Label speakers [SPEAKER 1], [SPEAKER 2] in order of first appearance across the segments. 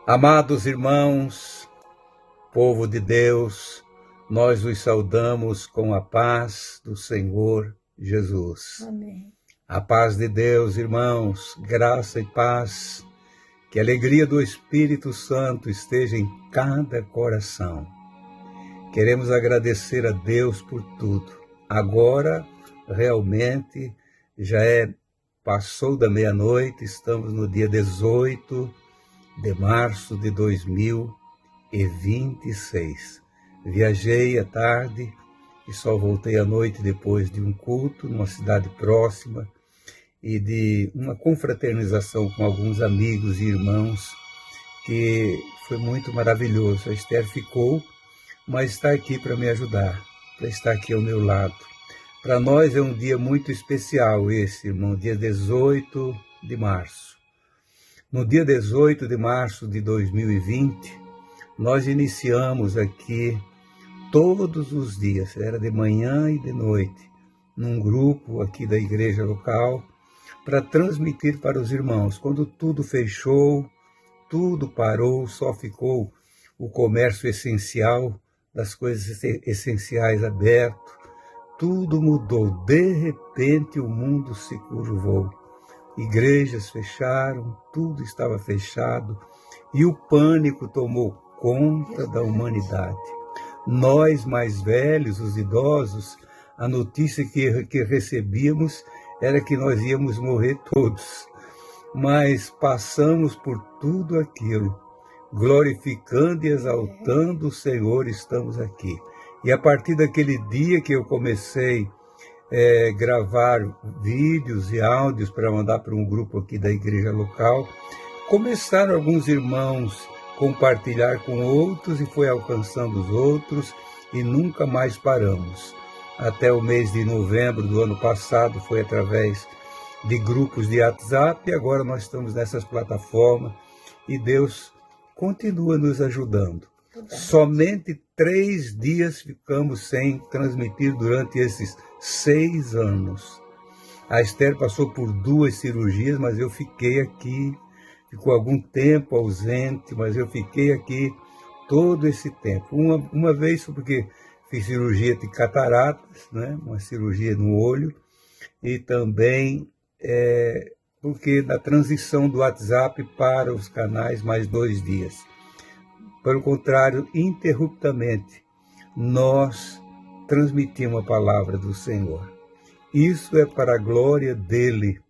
[SPEAKER 1] Amados irmãos, povo de Deus, nós os saudamos com a paz do Senhor Jesus.
[SPEAKER 2] Amém.
[SPEAKER 1] A paz de Deus, irmãos, graça e paz, que a alegria do Espírito Santo esteja em cada coração. Queremos agradecer a Deus por tudo. Agora, realmente, passou da meia-noite, estamos no dia 18 de março de 2026. Viajei à tarde e só voltei à noite depois de um culto numa cidade próxima e de uma confraternização com alguns amigos e irmãos que foi muito maravilhoso. A Esther ficou, mas está aqui para me ajudar, para estar aqui ao meu lado. Para nós é um dia muito especial esse, irmão, dia 18 de março. No dia 18 de março de 2020, nós iniciamos aqui todos os dias, era de manhã e de noite, num grupo aqui da igreja local, para transmitir para os irmãos. Quando tudo fechou, tudo parou, só ficou o comércio essencial, das coisas essenciais aberto, tudo mudou. De repente o mundo se curvou. Igrejas fecharam, tudo estava fechado e o pânico tomou conta da humanidade. Nós mais velhos, os idosos, a notícia que recebíamos era que nós íamos morrer todos. Mas passamos por tudo aquilo, glorificando e exaltando o Senhor, estamos aqui. E a partir daquele dia que eu comecei gravar vídeos e áudios para mandar para um grupo aqui da igreja local, começaram alguns irmãos compartilhar com outros e foi alcançando os outros e nunca mais paramos. Até o mês de novembro do ano passado foi através de grupos de WhatsApp e agora nós estamos nessas plataformas e Deus continua nos ajudando. Somente 3 dias ficamos sem transmitir durante esses 6 anos. A Esther passou por 2 cirurgias, mas eu fiquei aqui. Ficou algum tempo ausente, mas eu fiquei aqui todo esse tempo. Uma vez foi porque fiz cirurgia de cataratas, né? Uma cirurgia no olho, e também porque da transição do WhatsApp para os canais, mais 2 dias. Pelo contrário, interruptamente, nós transmitimos a palavra do Senhor. Isso é para a glória dele.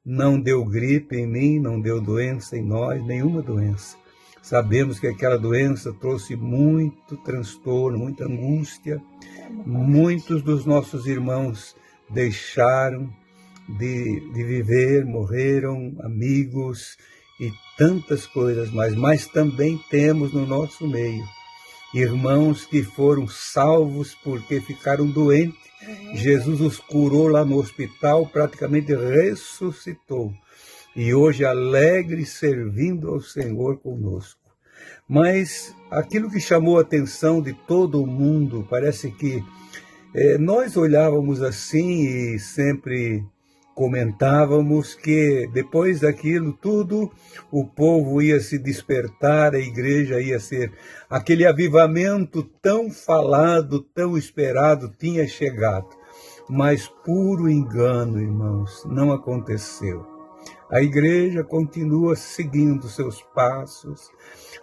[SPEAKER 1] Não deu gripe em mim, não deu doença em nós, nenhuma doença. Sabemos que aquela doença trouxe muito transtorno, muita angústia. Muitos dos nossos irmãos deixaram de viver, morreram, amigos e tantas coisas mais. Mas também temos no nosso meio irmãos que foram salvos porque ficaram doentes. Jesus os curou lá no hospital, praticamente ressuscitou. E hoje alegre servindo ao Senhor conosco. Mas aquilo que chamou a atenção de todo o mundo, parece que nós olhávamos assim e sempre comentávamos que depois daquilo tudo, o povo ia se despertar, a igreja ia ser aquele avivamento tão falado, tão esperado, tinha chegado. Mas puro engano, irmãos, não aconteceu. A igreja continua seguindo seus passos.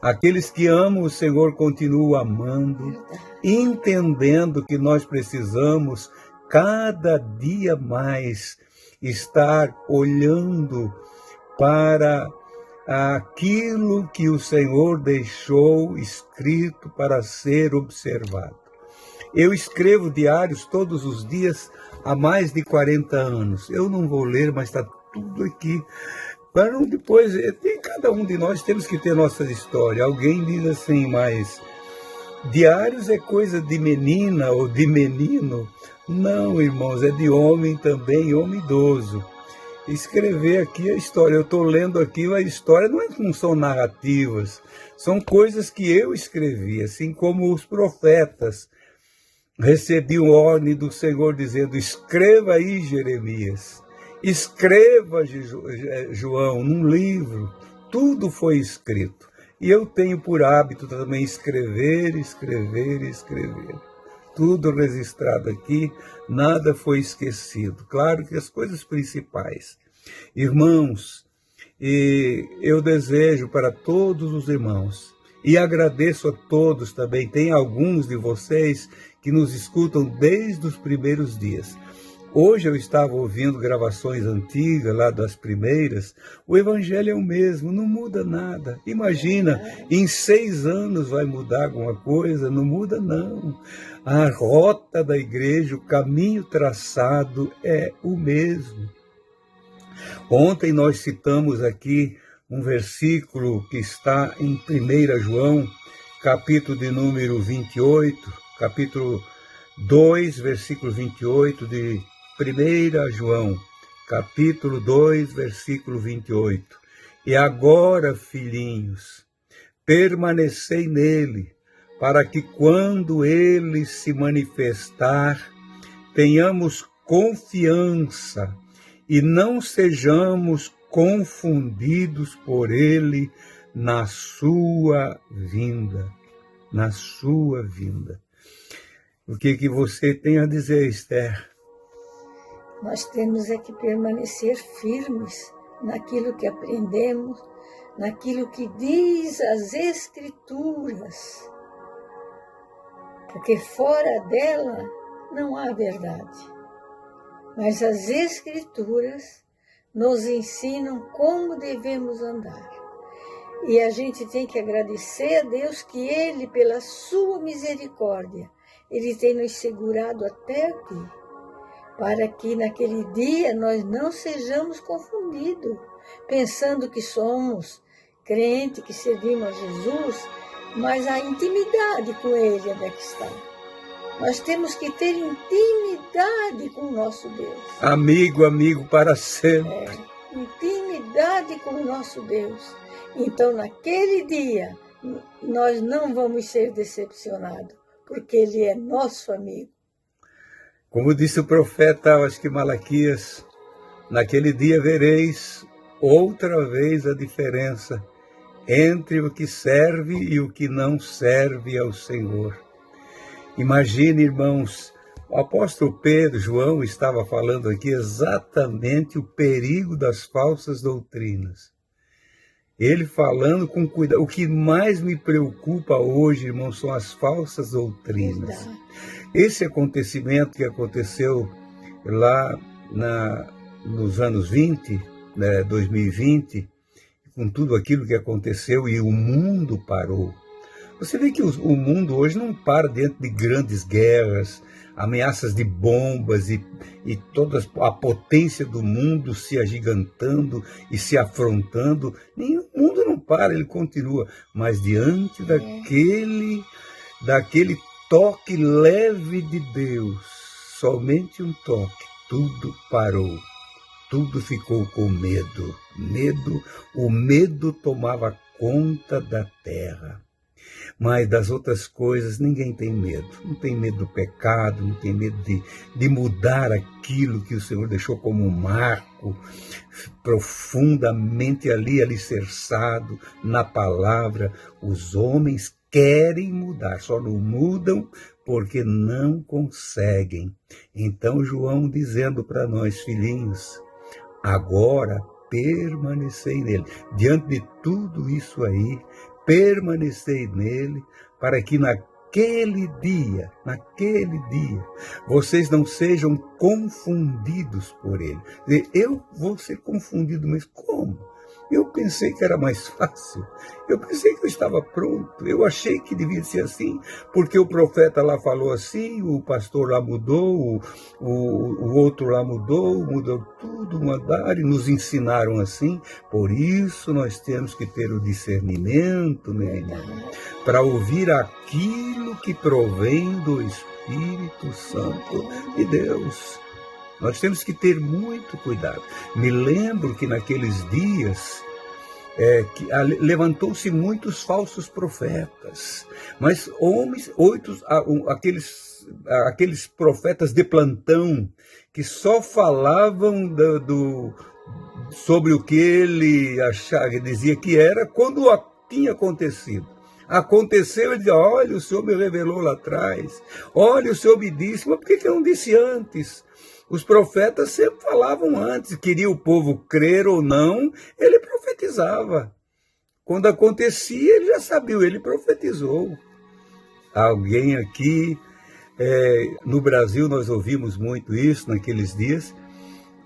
[SPEAKER 1] Aqueles que amam o Senhor continuam amando, entendendo que nós precisamos cada dia mais estar olhando para aquilo que o Senhor deixou escrito para ser observado. Eu escrevo diários todos os dias há mais de 40 anos. Eu não vou ler, mas está tudo aqui. Para depois, cada um de nós temos que ter nossa história. Alguém diz assim, mas diários é coisa de menina ou de menino. Não, irmãos, é de homem também, homem idoso. Escrever aqui a história. Eu estou lendo aqui a história, não são narrativas, são coisas que eu escrevi, assim como os profetas. Recebi uma ordem do Senhor dizendo, escreva aí, Jeremias, escreva, João, num livro. Tudo foi escrito. E eu tenho por hábito também escrever, escrever, escrever. Tudo registrado aqui, nada foi esquecido. Claro que as coisas principais. Irmãos, e eu desejo para todos os irmãos, e agradeço a todos também, tem alguns de vocês que nos escutam desde os primeiros dias. Hoje eu estava ouvindo gravações antigas, lá das primeiras, o evangelho é o mesmo, não muda nada. Imagina, em 6 anos vai mudar alguma coisa? Não muda não. A rota da igreja, o caminho traçado é o mesmo. Ontem nós citamos aqui um versículo que está em 1 João, capítulo de número 28, capítulo 2, versículo 28 de 1 João, capítulo 2, versículo 28. E agora, filhinhos, permanecei nele, para que quando ele se manifestar, tenhamos confiança e não sejamos confundidos por ele na sua vinda. Na sua vinda. O que você tem a dizer, Esther?
[SPEAKER 2] Nós temos é que permanecer firmes naquilo que aprendemos, naquilo que diz as Escrituras, porque fora dela não há verdade. Mas as Escrituras nos ensinam como devemos andar. E a gente tem que agradecer a Deus que Ele, pela sua misericórdia, Ele tem nos segurado até aqui, para que naquele dia nós não sejamos confundidos, pensando que somos crentes, que servimos a Jesus, mas a intimidade com Ele é que está. Nós temos que ter intimidade com o nosso Deus.
[SPEAKER 1] Amigo para sempre.
[SPEAKER 2] Intimidade com o nosso Deus. Então, naquele dia, nós não vamos ser decepcionados, porque Ele é nosso amigo.
[SPEAKER 1] Como disse o profeta, acho que Malaquias, naquele dia vereis outra vez a diferença entre o que serve e o que não serve ao Senhor. Imagine, irmãos, o apóstolo Pedro, João, estava falando aqui exatamente o perigo das falsas doutrinas. Ele falando com cuidado. O que mais me preocupa hoje, irmãos, são as falsas doutrinas. Verdade. Esse acontecimento que aconteceu lá nos anos 20, 2020, com tudo aquilo que aconteceu e o mundo parou. Você vê que o mundo hoje não para dentro de grandes guerras, ameaças de bombas e toda a potência do mundo se agigantando e se afrontando. O mundo não para, ele continua. Mas diante daquele toque leve de Deus, somente um toque, tudo parou. Tudo ficou com medo. O medo tomava conta da terra. Mas das outras coisas ninguém tem medo. Não tem medo do pecado, não tem medo de mudar aquilo que o Senhor deixou como um marco, profundamente ali alicerçado na palavra. Os homens querem mudar, só não mudam porque não conseguem. Então João dizendo para nós, filhinhos, agora permanecei nele. Diante de tudo isso aí, permanecei nele, para que naquele dia, vocês não sejam confundidos por ele. Eu vou ser confundido, mas como? Eu pensei que era mais fácil, eu pensei que eu estava pronto, eu achei que devia ser assim, porque o profeta lá falou assim, o pastor lá mudou, o outro lá mudou tudo, mandaram e nos ensinaram assim. Por isso nós temos que ter o discernimento, meu irmão, para ouvir aquilo que provém do Espírito Santo de Deus. Nós temos que ter muito cuidado. Me lembro que naqueles dias levantou-se muitos falsos profetas, mas homens, aqueles profetas de plantão, que só falavam sobre o que ele achava, dizia que era, quando tinha acontecido. Aconteceu, ele dizia, olha, o Senhor me revelou lá atrás, olha, o Senhor me disse, mas por que eu não disse antes? Os profetas sempre falavam antes, queria o povo crer ou não, ele profetizava. Quando acontecia, ele já sabia, ele profetizou. Alguém aqui, no Brasil, nós ouvimos muito isso naqueles dias,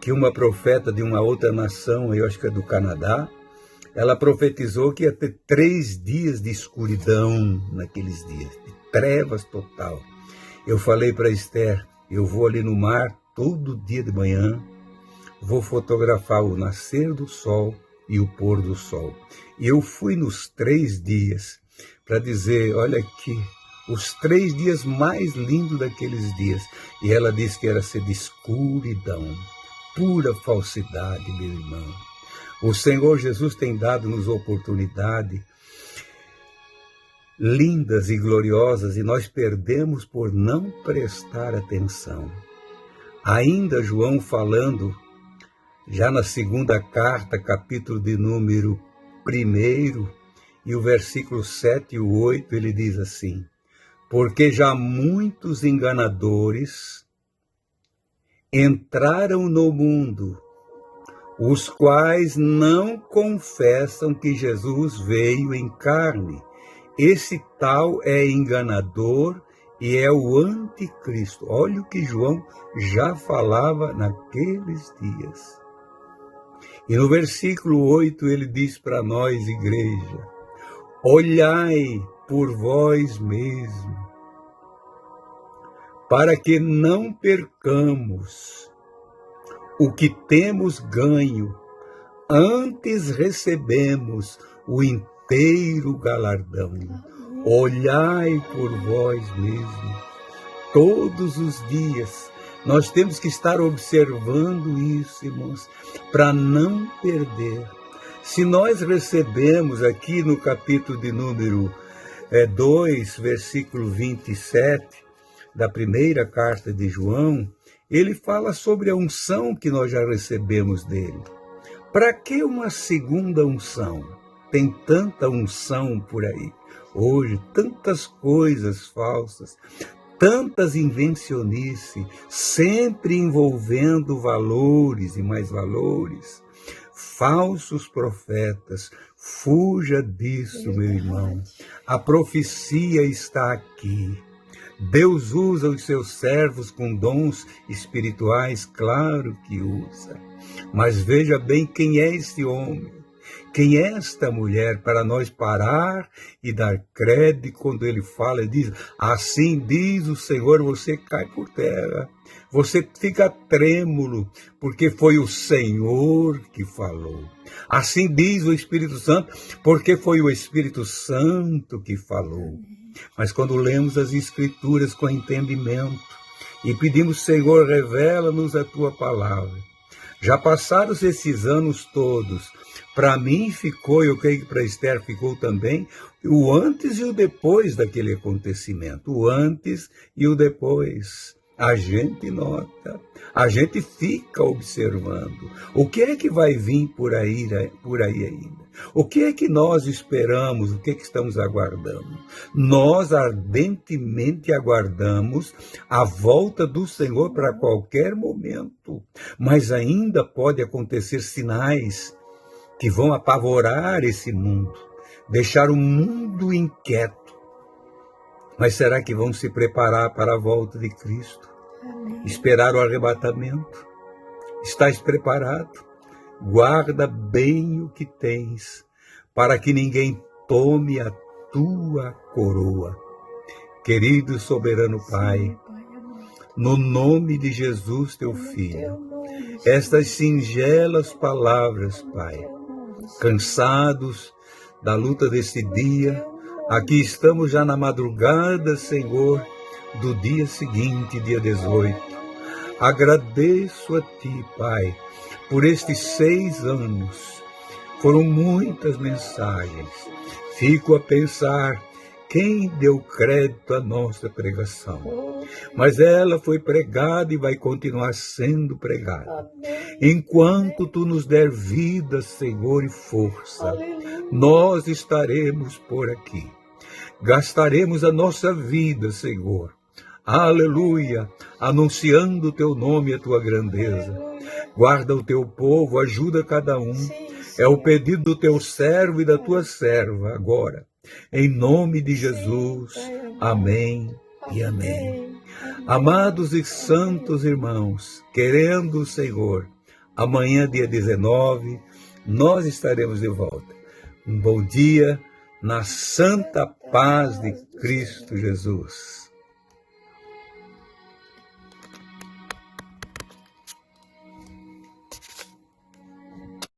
[SPEAKER 1] que uma profeta de uma outra nação, eu acho que é do Canadá, ela profetizou que ia ter 3 dias de escuridão naqueles dias, de trevas total. Eu falei para Esther, eu vou ali no mar todo dia de manhã, vou fotografar o nascer do sol e o pôr do sol. E eu fui nos 3 dias para dizer, olha aqui, os 3 dias mais lindos daqueles dias. E ela disse que era ser de escuridão, pura falsidade, meu irmão. O Senhor Jesus tem dado-nos oportunidade lindas e gloriosas e nós perdemos por não prestar atenção. Ainda João falando, já na 2ª carta, capítulo de número 1, e o versículo 7 e o 8, ele diz assim, porque já muitos enganadores entraram no mundo, os quais não confessam que Jesus veio em carne. Esse tal é enganador e é o anticristo. Olha o que João já falava naqueles dias. E no versículo 8 ele diz para nós, igreja, olhai por vós mesmos, para que não percamos o que temos ganho, antes recebemos o inteiro galardão. Olhai por vós mesmos. Todos os dias nós temos que estar observando isso, irmãos, para não perder. Se nós recebemos aqui no capítulo de número 2, versículo 27, da 1ª carta de João, ele fala sobre a unção que nós já recebemos dele. Para que uma segunda unção? Tem tanta unção por aí. Hoje, tantas coisas falsas, tantas invencionices, sempre envolvendo valores e mais valores. Falsos profetas, fuja disso, meu irmão. A profecia está aqui. Deus usa os seus servos com dons espirituais, claro que usa. Mas veja bem quem é esse homem, quem é esta mulher, para nós parar e dar crédito quando ele fala e diz, assim diz o Senhor, você cai por terra, você fica trêmulo, porque foi o Senhor que falou. Assim diz o Espírito Santo, porque foi o Espírito Santo que falou. Mas quando lemos as Escrituras com entendimento e pedimos, Senhor, revela-nos a Tua palavra. Já passaram esses anos todos, para mim ficou, eu creio que para Esther ficou também, o antes e o depois daquele acontecimento, o antes e o depois. A gente nota, a gente fica observando. O que é que vai vir por aí ainda? O que é que nós esperamos? O que é que estamos aguardando? Nós ardentemente aguardamos a volta do Senhor para qualquer momento. Mas ainda pode acontecer sinais que vão apavorar esse mundo, deixar o mundo inquieto. Mas será que vão se preparar para a volta de Cristo? Amém. Esperar o arrebatamento? Estás preparado? Guarda bem o que tens, para que ninguém tome a tua coroa. Querido soberano Pai, no nome de Jesus, teu Filho, estas singelas palavras, Pai, cansados da luta desse dia, aqui estamos já na madrugada, Senhor, do dia seguinte, dia 18. Agradeço a Ti, Pai, por estes 6 anos. Foram muitas mensagens. Fico a pensar quem deu crédito à nossa pregação.
[SPEAKER 2] Oh,
[SPEAKER 1] Mas ela foi pregada e vai continuar sendo pregada.
[SPEAKER 2] amém.
[SPEAKER 1] Enquanto tu nos der vida, Senhor, e força,
[SPEAKER 2] Aleluia.
[SPEAKER 1] nós estaremos por aqui. Gastaremos a nossa vida, Senhor. Aleluia, anunciando o teu nome e a tua grandeza.
[SPEAKER 2] Aleluia.
[SPEAKER 1] Guarda o teu povo, ajuda cada um.
[SPEAKER 2] Sim,
[SPEAKER 1] É o
[SPEAKER 2] Senhor.
[SPEAKER 1] pedido do teu servo e da tua serva agora. Em nome de Jesus.
[SPEAKER 2] Sim, Pai amado.
[SPEAKER 1] Amém e amém.
[SPEAKER 2] Amém.
[SPEAKER 1] Amados e santos irmãos, querendo o Senhor, amanhã, dia 19, nós estaremos de volta. Um bom dia na santa paz de Cristo Jesus.